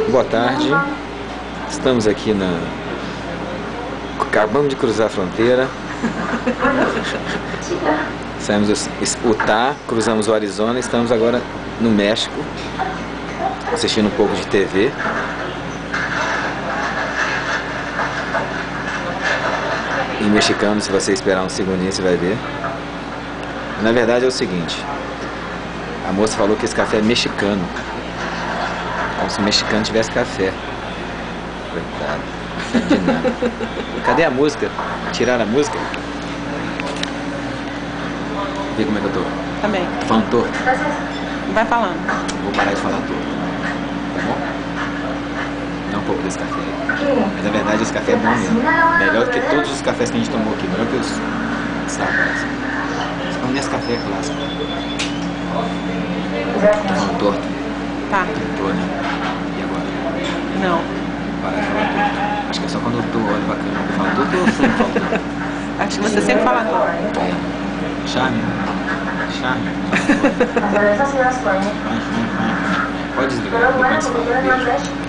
Boa tarde. Estamos aqui na... Acabamos de cruzar a fronteira. Saímos do Utah, cruzamos o Arizona, estamos agora no México, assistindo um pouco de TV. Em mexicano, se você esperar um segundinho, você vai ver. Na verdade é o seguinte, a moça falou que esse café é mexicano, como se o mexicano tivesse café. Coitado, não sabe de nada. Cadê a música? Tiraram a música? Vê como é que eu tô? Também. Tô falando torto? Vai falando. Vou parar de falar torto, tá bom? Dá um pouco desse café aí. Mas na verdade esse café é bom mesmo. Melhor do que todos os cafés que a gente tomou aqui. Melhor que os Starbucks. É um Nescafé clássico. Tô falando torto? Tá. Tô, né? E agora? Não. Parar de falar torto. Acho que é só quando eu tô olho pra câmera que eu falo torto ou eu falo torto? Acho que você sempre fala torto. É. Charme. Charme. Pode desligar, depois a gente fala. Beijo.